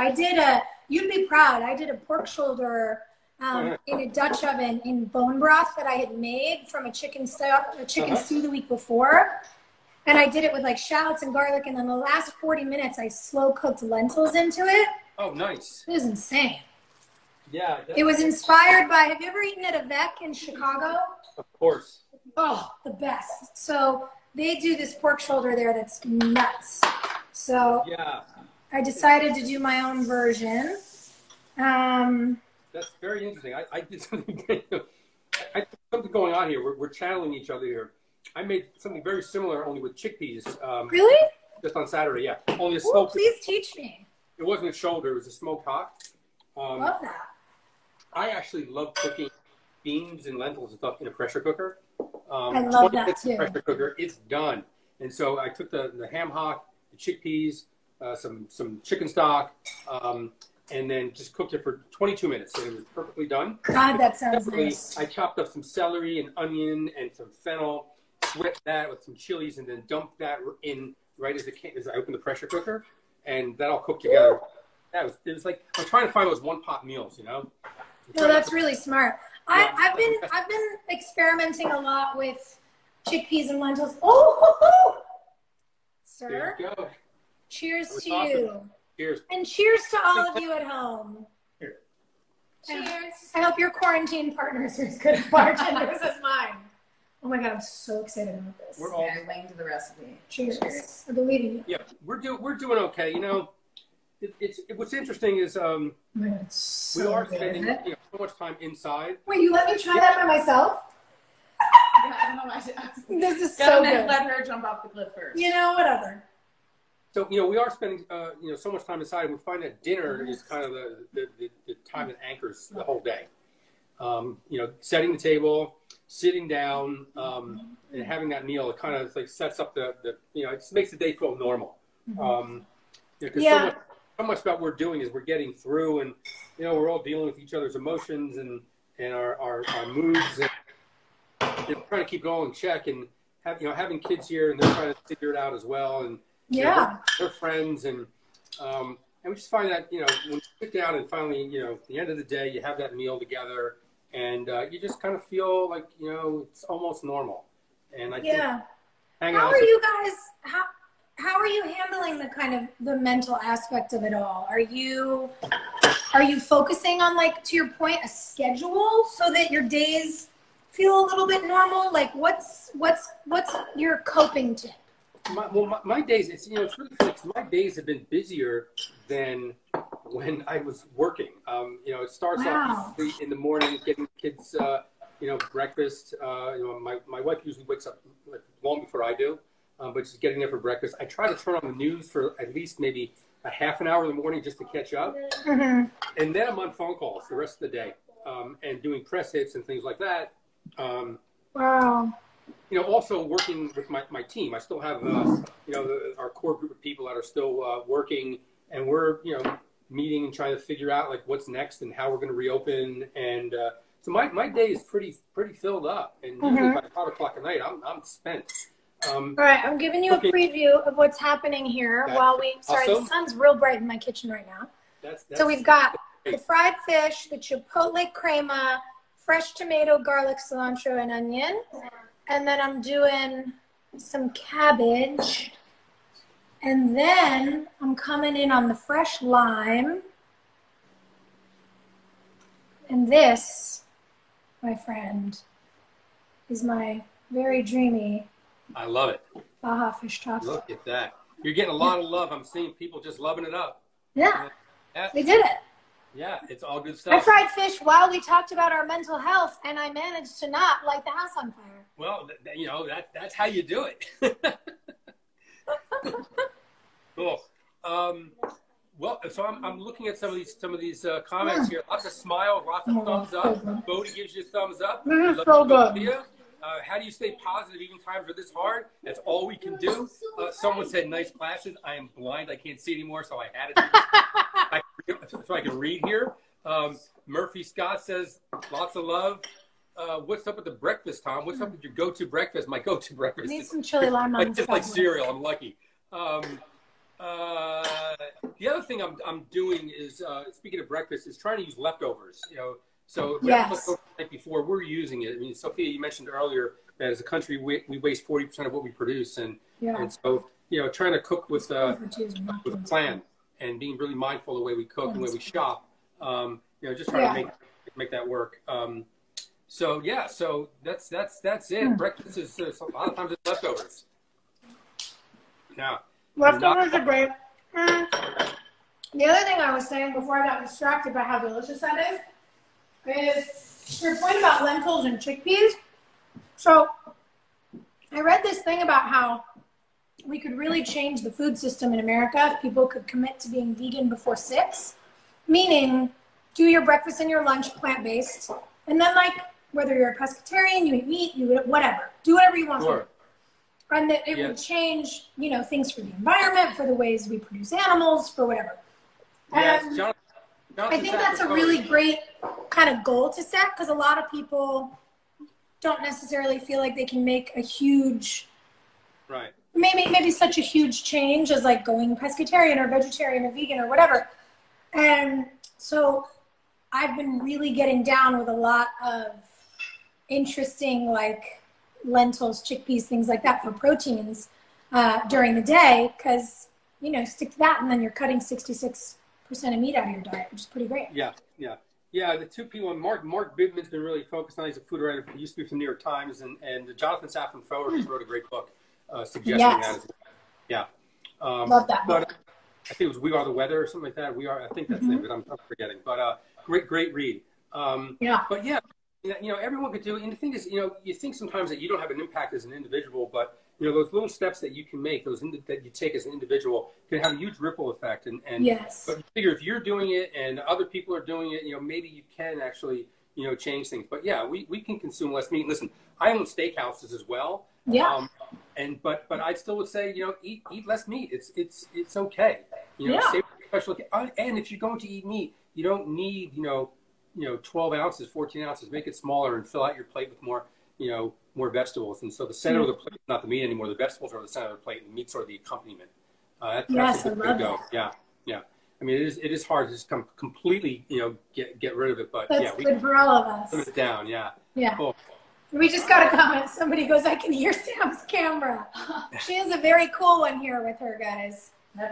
You'd be proud, I did a pork shoulder in a Dutch oven in bone broth that I had made from a chicken stew the week before. And I did it with like shallots and garlic, and then the last 40 minutes I slow cooked lentils into it. Oh, nice. It was insane. Yeah. It was inspired by, have you ever eaten at a Vec in Chicago? Of course. Oh, the best. So they do this pork shoulder there that's nuts. So yeah, I decided to do my own version. That's very interesting. I did something. Something going on here. We're channeling each other here. I made something very similar, only with chickpeas. Really? Just on Saturday, yeah. Only a Ooh, smoked. please teach me. It wasn't a shoulder. It was a smoked hot. Love that. I actually love cooking beans and lentils and stuff in a pressure cooker. I love that too. Pressure cooker, it's done. And so I took the ham hock, the chickpeas, some chicken stock, and then just cooked it for 22 minutes, and it was perfectly done. God, that sounds nice. I chopped up some celery and onion and some fennel, whipped that with some chilies, and then dumped that in right as I opened the pressure cooker, and that all cooked together. It was like I'm trying to find those one-pot meals, you know. No, that's really smart. I've been experimenting a lot with chickpeas and lentils. Oh, sir. There you go. Cheers to awesome. you. Cheers. And cheers to all of you at home. Here. Cheers. I hope your quarantine partners are as good at bartenders as mine. Oh my God, I'm so excited about this. We're all linked to the recipe. Cheers. I believe in you. Yeah, we're doing okay. You know, what's interesting is Oh my God, it's so we are good, spending isn't it? so much time inside. Wait, you let me try that by myself? Yeah, I don't know why she asked. This is Go so ahead, good. let her jump off the cliff first. You know, whatever. So, you know, we are spending, so much time inside. We find that dinner is kind of the time that anchors the whole day. You know, setting the table, sitting down, and having that meal, it kind of like sets up it just makes the day feel normal. So much about what we're doing is we're getting through, and, you know, we're all dealing with each other's emotions and our moods, and trying to keep going and check, and having kids here, and they're trying to figure it out as well. And, they're friends, and we just find that, you know, when you sit down and finally, you know, at the end of the day, you have that meal together, and you just kind of feel like, you know, it's almost normal. And I think hanging out. How are you guys? How are you handling the kind of the mental aspect of it all? Are you focusing on, like, to your point, a schedule so that your days feel a little bit normal? Like, what's your coping tip? My days, it's really funny because my days have been busier than when I was working. You know, it starts off in the morning, getting kids, breakfast. My wife usually wakes up like long before I do, but she's getting there for breakfast. I try to turn on the news for at least maybe a half an hour in the morning just to catch up. Mm-hmm. And then I'm on phone calls the rest of the day, and doing press hits and things like that. Wow. You know, also working with my team. I still have, our core group of people that are still working, and we're, meeting and trying to figure out like what's next and how we're going to reopen. And so my day is pretty filled up. And usually by 5 o'clock at night, I'm spent. All right, I'm giving you a preview of what's happening here the sun's real bright in my kitchen right now. So we've got the fried fish, the chipotle crema, fresh tomato, garlic, cilantro, and onion. And then I'm doing some cabbage. And then I'm coming in on the fresh lime. And this, my friend, is my very dreamy I love it. Baja fish taco. Look at that. You're getting a lot of love. I'm seeing people just loving it up. Yeah, we did it. Yeah, it's all good stuff. I fried fish while we talked about our mental health, and I managed to not light the house on fire. Well, that's how you do it. Cool. Well, so I'm looking at some of these comments here. Lots of smiles, lots of thumbs up. Bodie gives you a thumbs up. This is so good. Sophia. How do you stay positive even times are this hard? That's all we can do. Someone said nice glasses. I am blind. I can't see anymore, so I had it so I can read here. Murphy Scott says lots of love. what's up with the breakfast, Tom? What's up with your go-to breakfast? My go-to breakfast. Need some chili lime on It's just like cereal. I'm lucky. The other thing I'm doing is, speaking of breakfast, is trying to use leftovers. So if we have leftovers the night before, we're using it. I mean, Sophia, you mentioned earlier that as a country we waste 40% of what we produce, and so trying to cook with a plan and being really mindful of the way we cook and the way we shop. Just trying to make that work. So that's it. Breakfast is a lot of times it's leftovers. Yeah. Leftovers are great. The other thing I was saying before I got distracted by how delicious that is your point about lentils and chickpeas. So I read this thing about how we could really change the food system in America if people could commit to being vegan before 6, meaning do your breakfast and your lunch plant-based, and then whether you're a pescatarian, you eat meat, you eat whatever, do whatever you want to do. And that it would change, things for the environment, for the ways we produce animals, for whatever. Yes, I think that's a really great kind of goal to set, because a lot of people don't necessarily feel like they can make a huge, maybe such a huge change as going pescatarian or vegetarian or vegan or whatever. And so I've been really getting down with a lot of interesting lentils, chickpeas, things like that for proteins during the day, because stick to that and then you're cutting 66% of meat out of your diet, which is pretty great. Yeah, the two people, Mark Bidman's been really focused on. He's a food writer. He used to be from the New York Times, and Jonathan Safran Foer just wrote a great book suggesting that. Love that book. I think it was We Are the Weather or something like that. I think that's it, but I'm forgetting. But great read. But everyone could do it. And the thing is, you think sometimes that you don't have an impact as an individual, but those little steps that you can make, that you take as an individual, can have a huge ripple effect. And but you figure if you're doing it and other people are doing it, maybe you can actually, change things. But we can consume less meat. Listen, I own steakhouses as well. Yeah. But I still would say, eat less meat. It's okay. Save special. And if you're going to eat meat, you don't need 12 ounces, 14 ounces. Make it smaller and fill out your plate with more vegetables. And so the center of the plate is not the meat anymore. The vegetables are the center of the plate, and the meats are the accompaniment. That's a good way to go. Yeah. I mean, it is hard to just completely, get rid of it. But that's good for all of us. Put it down. Yeah. Cool. We just got a comment. Somebody goes, I can hear Sam's camera. She has a very cool one here with her, guys.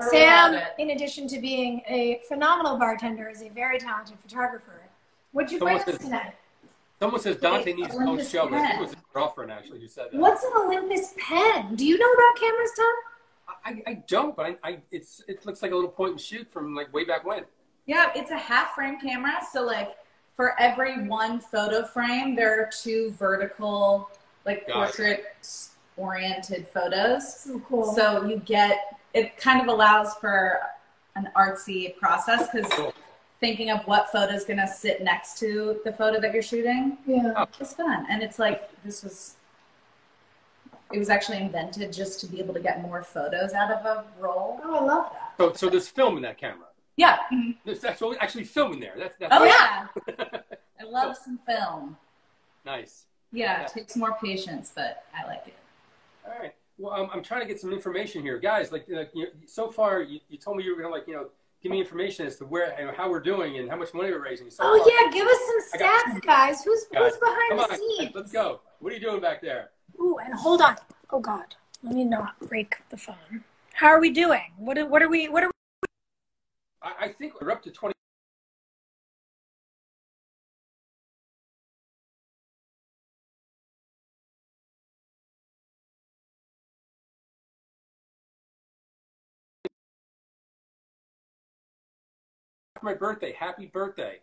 Sam, in addition to being a phenomenal bartender, is a very talented photographer. What'd you bring us tonight? Someone says Dante needs his own show. I think it was his girlfriend, actually, who said that. What's an Olympus pen? Do you know about cameras, Tom? I don't, but it looks like a little point and shoot from way back when. Yeah, it's a half frame camera. So for every one photo frame, there are 2 vertical, portrait-oriented photos. So cool. So it kind of allows for an artsy process, because thinking of what photo is going to sit next to the photo that you're shooting is fun. And it's it was actually invented just to be able to get more photos out of a roll. Oh, I love that. So there's film in that camera. Yeah. There's actually film in there. That's yeah. I love some film. Nice. Yeah, it takes more patience, but I like it. All right. Well, I'm trying to get some information here, guys. So far, you told me you were gonna give me information as to where how we're doing and how much money we're raising. So give us some stats, guys. Who's behind the scenes? Let's go. What are you doing back there? Ooh, and hold on. Oh God, let me not break the phone. How are we doing? What are we? I think we're up to 20. My birthday. Happy birthday.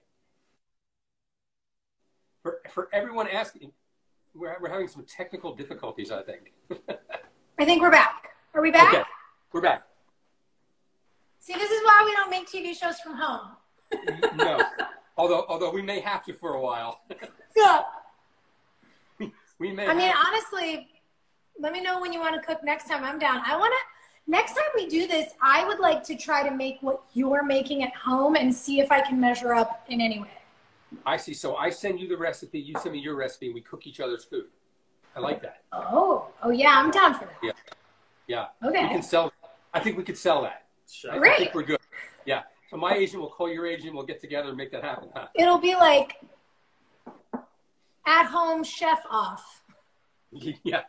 For everyone asking, we're having some technical difficulties, I think. I think we're back. Are we back? Okay, we're back. See, this is why we don't make TV shows from home. No, although we may have to for a while. Yeah. We may. I mean, honestly, let me know when you want to cook next time. I'm down. Next time we do this, I would like to try to make what you're making at home and see if I can measure up in any way. I see. So I send you the recipe, you send me your recipe, and we cook each other's food. I like that. Oh yeah, I'm down for that. Yeah. Yeah. Okay. We can sell. I think we could sell that. Great. I think we're good. Yeah. So my agent will call your agent. We'll get together and make that happen. Huh? It'll be like at home chef off. Yeah.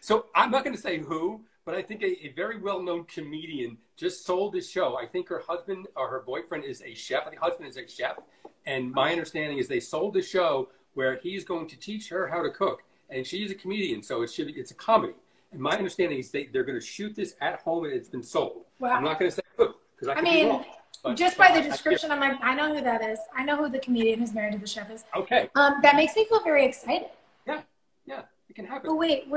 So I'm not going to say who, but I think a very well-known comedian just sold this show. I think her husband or her boyfriend is a chef. I think husband is a chef. And my understanding is they sold the show where he's going to teach her how to cook. And she's a comedian, so it's a comedy. And my understanding is they're going to shoot this at home, and it's been sold. Wow. I'm not going to say who, because I could be wrong. But, just by the description, I'm like, I know who that is. I know who the comedian who's married to the chef is. Okay. That makes me feel very excited. Yeah, it can happen. Oh wait,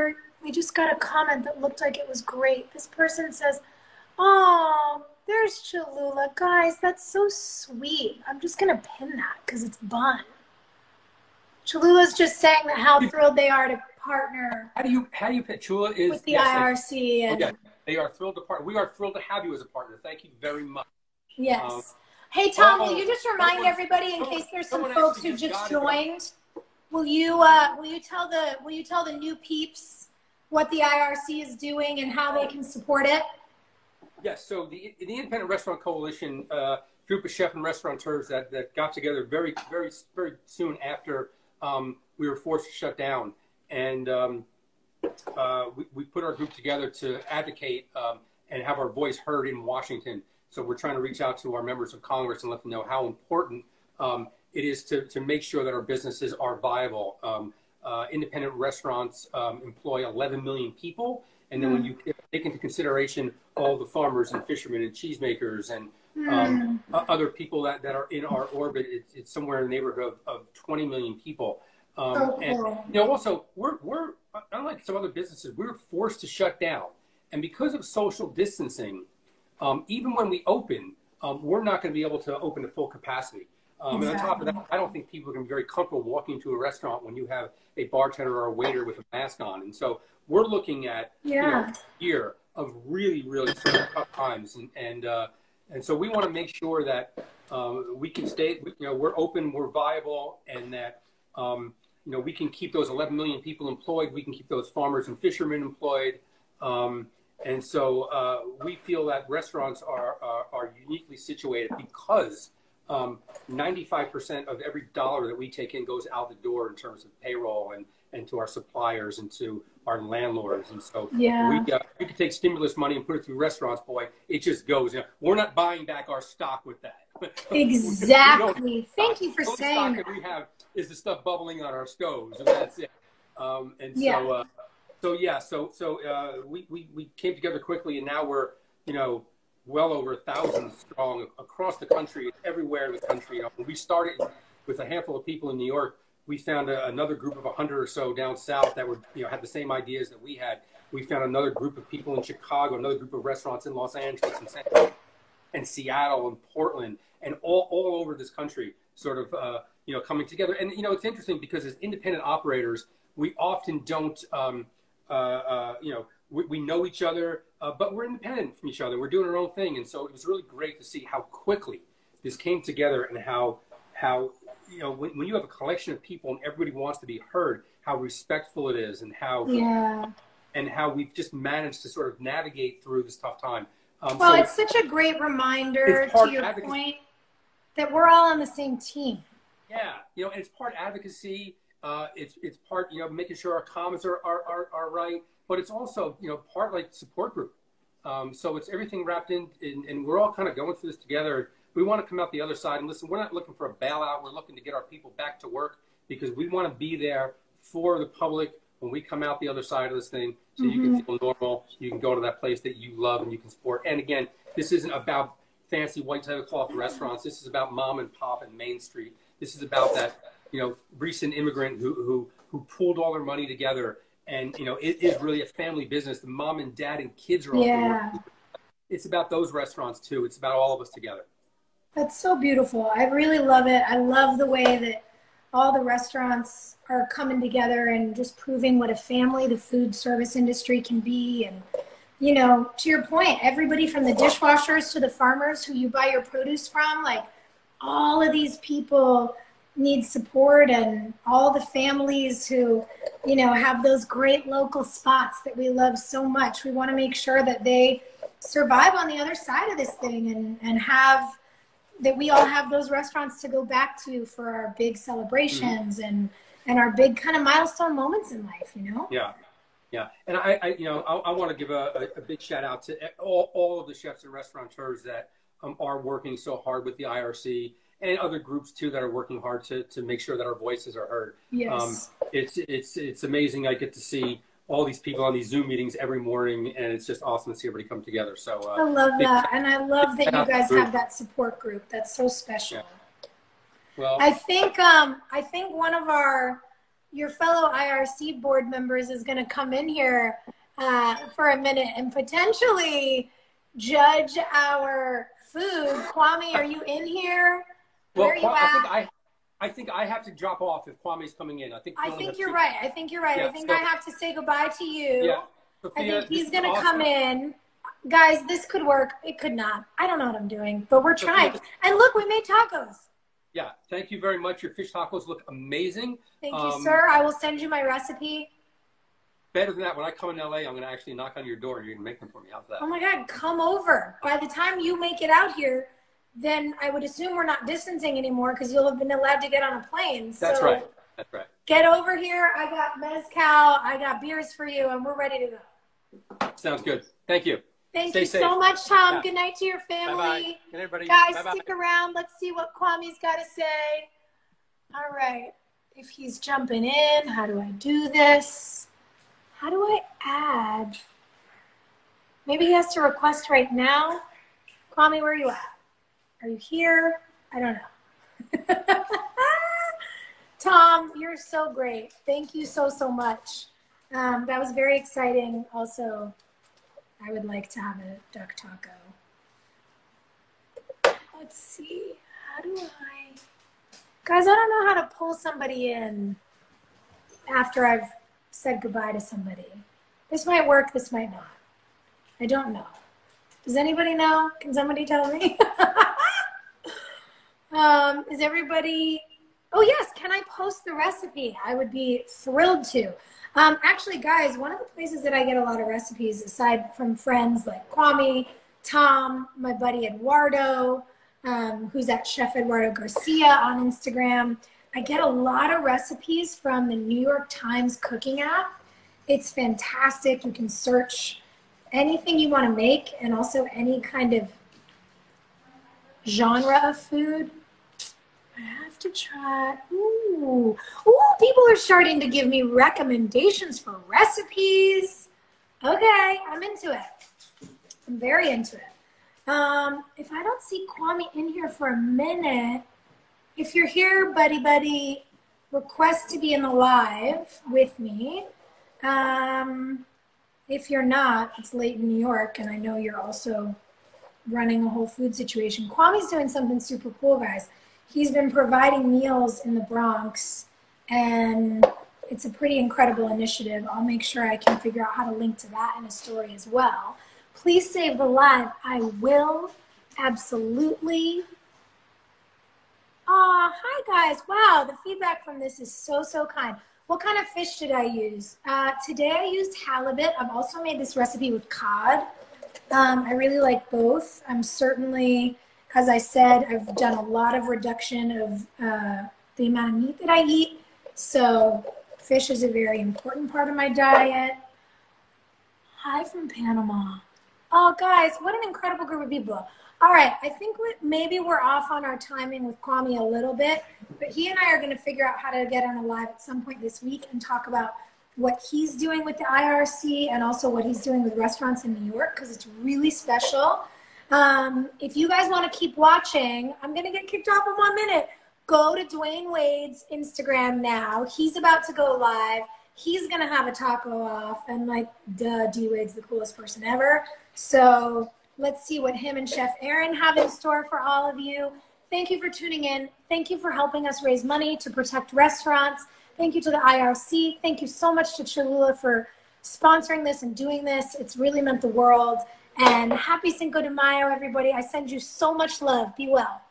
we just got a comment that looked like it was great. This person says, "Oh, there's Cholula, guys. That's so sweet." I'm just gonna pin that because it's Bun. Cholula's just saying that how thrilled they are to partner. How do you pit Chula is with the IRC and okay. They are thrilled to partner. We are thrilled to have you as a partner. Thank you very much. Yes. Hey Tom, will you just remind everybody in case there's some folks who just joined? Will you tell the new peeps what the IRC is doing and how they can support it? Yes. So the Independent Restaurant Coalition, group of chefs and restaurateurs that got together very soon after we were forced to shut down, and we put our group together to advocate and have our voice heard in Washington. So we're trying to reach out to our members of Congress and let them know how important it is to make sure that our businesses are viable. Independent restaurants employ 11 million people. And then when you take into consideration all the farmers and fishermen and cheesemakers and other people that are in our orbit, it's somewhere in the neighborhood of 20 million people. And also we're unlike some other businesses, we were forced to shut down. And because of social distancing, even when we open, we're not going to be able to open to full capacity. And on top of that, I don't think people are going to be very comfortable walking into a restaurant when you have a bartender or a waiter with a mask on. And so we're looking at a year of really sort of tough times. And so we want to make sure that we can stay, we're open, we're viable, and that, we can keep those 11 million people employed. We can keep those farmers and fishermen employed. And so we feel that restaurants are uniquely situated because 95% of every dollar that we take in goes out the door in terms of payroll and to our suppliers and to our landlords. And so we could take stimulus money and put it through restaurants, boy, it just goes. We're not buying back our stock with that. Exactly. Thank you for saying that. We have is the stuff bubbling on our stoves, and that's it. So we came together quickly, and now we're well over 1,000 strong across the country, everywhere in the country. When we started with a handful of people in New York, we found another group of 100 or so down south that were had the same ideas that we had. We found another group of people in Chicago, another group of restaurants in Los Angeles and Seattle and Portland and all over this country, sort of coming together. And it's interesting because as independent operators, we often don't we know each other, but we're independent from each other. We're doing our own thing. And so it was really great to see how quickly this came together and how when you have a collection of people and everybody wants to be heard, how respectful it is and how we've just managed to sort of navigate through this tough time. Well, it's such a great reminder to your point that we're all on the same team. Yeah, and it's part advocacy. It's part making sure our comments are right, but it's also part like support group. So it's everything wrapped in, and we're all kind of going through this together. We want to come out the other side, and listen, we're not looking for a bailout. We're looking to get our people back to work because we want to be there for the public when we come out the other side of this thing, so you can feel normal. You can go to that place that you love and you can support. And again, this isn't about fancy white tablecloth restaurants. This is about mom and pop and Main Street. This is about that recent immigrant who pulled all their money together, and it is really a family business. The mom and dad and kids are all working. It's about those restaurants too. It's about all of us together. That's so beautiful. I really love it. I love the way that all the restaurants are coming together and just proving what a family the food service industry can be. And to your point, everybody from the dishwashers to the farmers who you buy your produce from, like all of these people need support, and all the families who, you know, have those great local spots that we love so much. We want to make sure that they survive on the other side of this thing, and have that we all have those restaurants to go back to for our big celebrations and our big kind of milestone moments in life, you know? Yeah. Yeah. And I want to give a big shout out to all of the chefs and restaurateurs that are working so hard with the IRC, and other groups too that are working hard to make sure that our voices are heard. Yes. It's amazing. I get to see all these people on these Zoom meetings every morning, and it's just awesome to see everybody come together. So I love that, and I love that you guys have that support group. That's so special. Yeah. Well, I think one of your fellow IRC board members is going to come in here for a minute and potentially judge our food. Kwame, are you in here? Where are you at? I think I have to drop off if Kwame's coming in. I think you're right. I think you're right. Yeah, I think I have to say goodbye to you. Yeah. Sophia, I think he's going to come in. Guys, this could work. It could not. I don't know what I'm doing, but we're trying. And look, we made tacos. Yeah. Thank you very much. Your fish tacos look amazing. Thank you, sir. I will send you my recipe. Better than that, when I come in LA, I'm going to actually knock on your door and you're going to make them for me. How's that? Oh my God, come over. By the time you make it out here, then I would assume we're not distancing anymore because you'll have been allowed to get on a plane. So that's right. That's right. Get over here. I got mezcal. I got beers for you, and we're ready to go. Sounds good. Thank you. Thank you so much, Tom. Yeah. Good night to your family. Bye-bye. Good night, everybody. Guys, bye-bye. Stick around. Let's see what Kwame's got to say. All right. If he's jumping in, how do I do this? How do I add? Maybe he has to request right now. Kwame, where are you at? Are you here? I don't know. Tom, you're so great. Thank you so much. That was very exciting. Also, I would like to have a duck taco. Let's see. How do I? Guys, I don't know how to pull somebody in after I've said goodbye to somebody. This might work, this might not. I don't know. Does anybody know? Can somebody tell me? Is everybody... Oh yes, can I post the recipe? I would be thrilled to. Actually, guys, one of the places that I get a lot of recipes, aside from friends like Kwame, Tom, my buddy Eduardo, who's at Chef Eduardo Garcia on Instagram, I get a lot of recipes from the New York Times cooking app. It's fantastic. You can search anything you want to make, and also any kind of genre of food. I have to try. Ooh, people are starting to give me recommendations for recipes. Okay, I'm into it. I'm very into it. If I don't see Kwame in here for a minute, if you're here, buddy, request to be in the live with me. If you're not, it's late in New York, and I know you're also running a whole food situation. Kwame's doing something super cool, guys. He's been providing meals in the Bronx, and it's a pretty incredible initiative. I'll make sure I can figure out how to link to that in a story as well. Please save the live. I will, absolutely. Hi guys. Wow, the feedback from this is so kind. What kind of fish did I use? Today I used halibut. I've also made this recipe with cod. I really like both. I'm certainly, as I said, I've done a lot of reduction of the amount of meat that I eat. So fish is a very important part of my diet. Hi from Panama. Oh, guys, what an incredible group of people. All right, I think maybe we're off on our timing with Kwame a little bit, but he and I are going to figure out how to get on a live at some point this week and talk about what he's doing with the IRC and also what he's doing with restaurants in New York, because it's really special. If you guys want to keep watching, I'm going to get kicked off in 1 minute. Go to Dwayne Wade's Instagram now. He's about to go live. He's going to have a taco off, and like, duh, D-Wade's the coolest person ever. So let's see what him and Chef Aaron have in store for all of you. Thank you for tuning in. Thank you for helping us raise money to protect restaurants. Thank you to the IRC. Thank you so much to Cholula for sponsoring this and doing this. It's really meant the world. And happy Cinco de Mayo, everybody. I send you so much love. Be well.